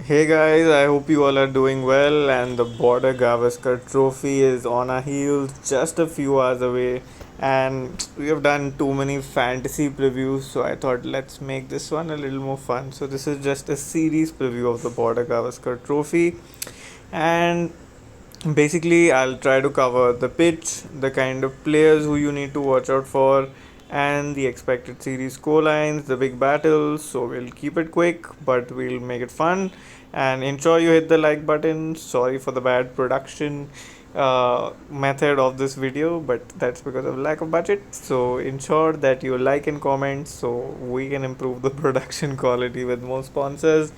Hey guys, I hope you all are doing well and the Border-Gavaskar Trophy is on our heels just a few hours away, and we have done too many fantasy previews, so I thought let's make this one a little more fun. So this is just a series preview of the Border-Gavaskar Trophy, and basically I'll try to cover the pitch, the kind of players who you need to watch out for, and the expected series score lines, the big battles. So we'll keep it quick, but we'll make it fun. And ensure you hit the like button. Sorry for the bad production method of this video, but that's because of lack of budget. So ensure that you like and comment so we can improve the production quality with more sponsors.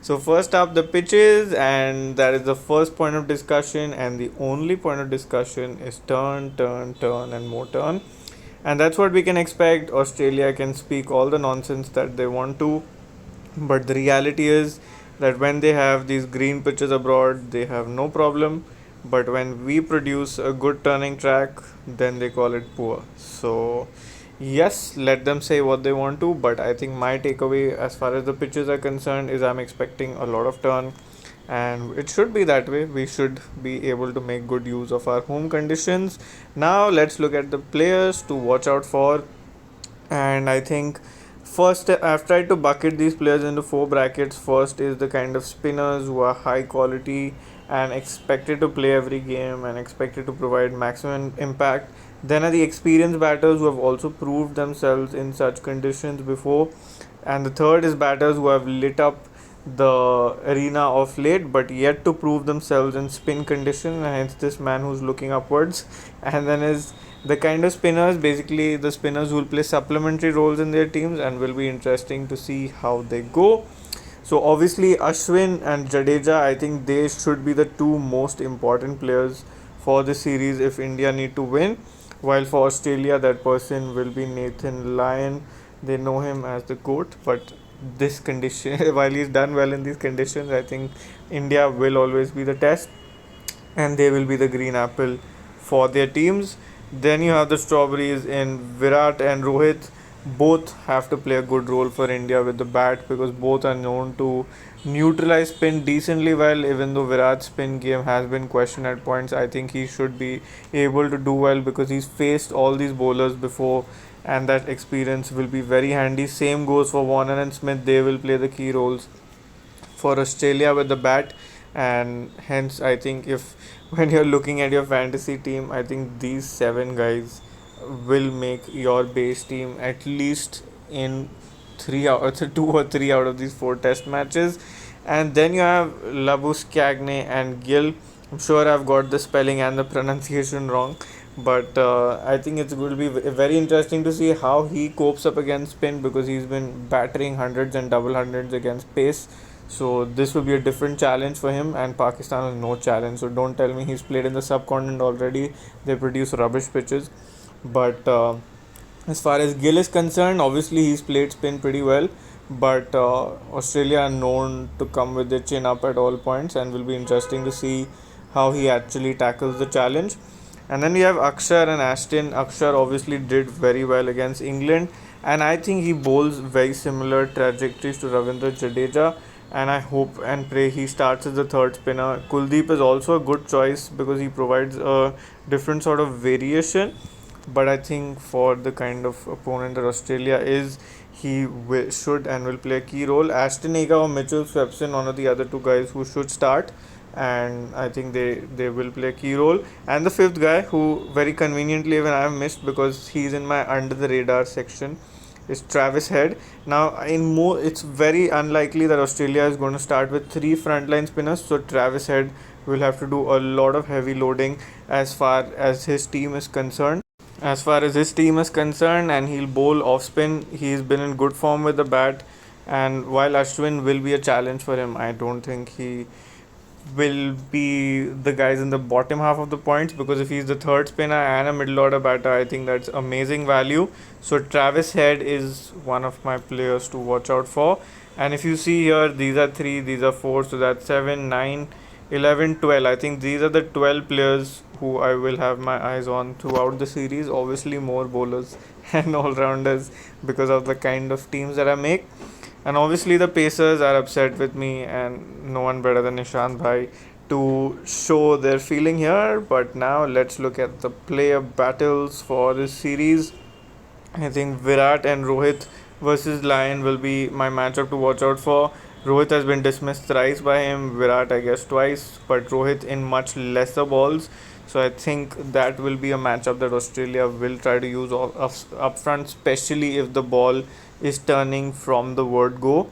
So first up, the pitches, and that is the first point of discussion, and the only point of discussion is turn, turn, turn, and more turn. And that's what we can expect. Australia can speak all the nonsense that they want to, but the reality is that when they have these green pitches abroad, they have no problem. But when we produce a good turning track, then they call it poor. So yes, let them say what they want to, but I think my takeaway as far as the pitches are concerned is I'm expecting a lot of turn, and it should be that way. We should be able to make good use of our home conditions. Now let's look at the players to watch out for, and I think first I've tried to bucket these players into four brackets. First is the kind of spinners who are high quality and expected to play every game and expected to provide maximum impact. Then are the experienced batters who have also proved themselves in such conditions before, and the third is batters who have lit up the arena of late but yet to prove themselves in spin condition, and hence this man who's looking upwards. And then is the kind of spinners, basically the spinners who will play supplementary roles in their teams and will be interesting to see how they go. So obviously Ashwin and Jadeja, I think they should be the two most important players for the series if India need to win. While for Australia, that person will be Nathan Lyon. They know him as the GOAT, but this condition, while he's done well in these conditions, I think India will always be the test, and they will be the green apple for their teams. Then you have the strawberries in Virat and Rohit. Both have to play a good role for India with the bat because both are known to neutralize spin decently well. Even though Virat's spin game has been questioned at points, I think he should be able to do well because he's faced all these bowlers before, and that experience will be very handy. Same goes for Warner and Smith, they will play the key roles for Australia with the bat, and hence I think if when you're looking at your fantasy team, I think these seven guys will make your base team at least in two or three out of these four test matches. And then you have Labus, Cagney, and Gill. I'm sure I've got the spelling and the pronunciation wrong, but I think it will be very interesting to see how he copes up against spin because he's been battering hundreds and double hundreds against pace. So this will be a different challenge for him, and Pakistan has no challenge. So don't tell me he's played in the subcontinent already. They produce rubbish pitches, but as far as Gill is concerned, obviously he's played spin pretty well, but Australia are known to come with their chin up at all points, and will be interesting to see how he actually tackles the challenge. And then we have Akshar and Ashton. Akshar obviously did very well against England, and I think he bowls very similar trajectories to Ravindra Jadeja, and I hope and pray he starts as the third spinner. Kuldeep is also a good choice because he provides a different sort of variation, but I think for the kind of opponent that Australia is, he should and will play a key role. Ashton Agar or Mitchell Swepson, one of the other two guys who should start, and I think they will play a key role. And the fifth guy, who very conveniently even I have missed because he's in my under the radar section, is Travis Head. Now, it's very unlikely that Australia is going to start with three frontline spinners, so Travis Head will have to do a lot of heavy loading as far as his team is concerned. And he'll bowl off spin. He's been in good form with the bat, and while Ashwin will be a challenge for him, I don't think he will be the guys in the bottom half of the points, because if he's the third spinner and a middle order batter, I think that's amazing value. So Travis Head is one of my players to watch out for. And if you see here, these are 3, these are 4, so that's 7, 9, 11, 12. I think these are the 12 players who I will have my eyes on throughout the series. Obviously more bowlers and all rounders because of the kind of teams that I make. And obviously, the Pacers are upset with me, and no one better than Nishant Bhai to show their feeling here. But now let's look at the player battles for this series. I think Virat and Rohit versus Lion will be my matchup to watch out for. Rohit has been dismissed thrice by him, Virat, I guess, twice, but Rohit in much lesser balls. So I think that will be a matchup that Australia will try to use up front, especially if the ball is turning from the word go.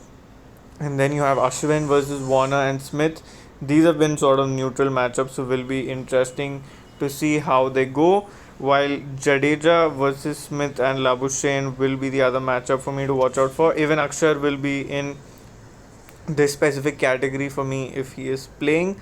And then you have Ashwin versus Warner and Smith. These have been sort of neutral matchups, so will be interesting to see how they go. While Jadeja versus Smith and Labuschagne will be the other matchup for me to watch out for. Even Akshar will be in this specific category for me if he is playing,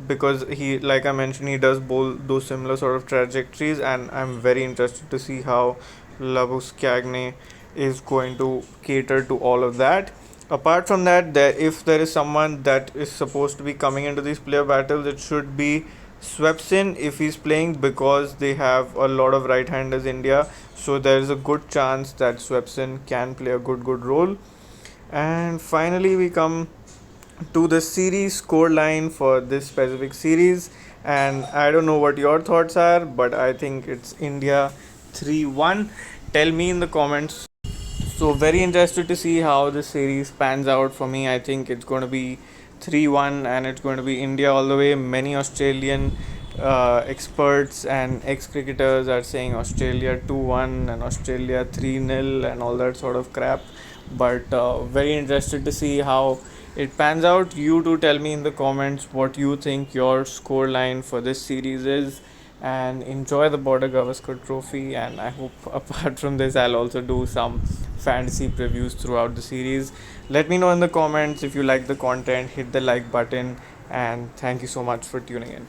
because he, like I mentioned, he does bowl those similar sort of trajectories, and I'm very interested to see how Labuschagne is going to cater to all of that. Apart from that, if there is someone that is supposed to be coming into these player battles, it should be Swepson if he's playing, because they have a lot of right-handers India, so there is a good chance that Swepson can play a good role. And finally, we come to the series score line for this specific series, and I don't know what your thoughts are, but I think it's India 3-1. Tell me in the comments. So very interested to see how this series pans out for me. I think it's going to be 3-1, and it's going to be India all the way. Many Australian experts and ex-cricketers are saying Australia 2-1 and Australia 3-0 and all that sort of crap. But very interested to see how it pans out. You do tell me in the comments what you think your score line for this series is, and enjoy the Border-Gavaskar Trophy. And I hope apart from this, I'll also do some fantasy previews throughout the series. Let me know in the comments if you like the content, hit the like button, and thank you so much for tuning in.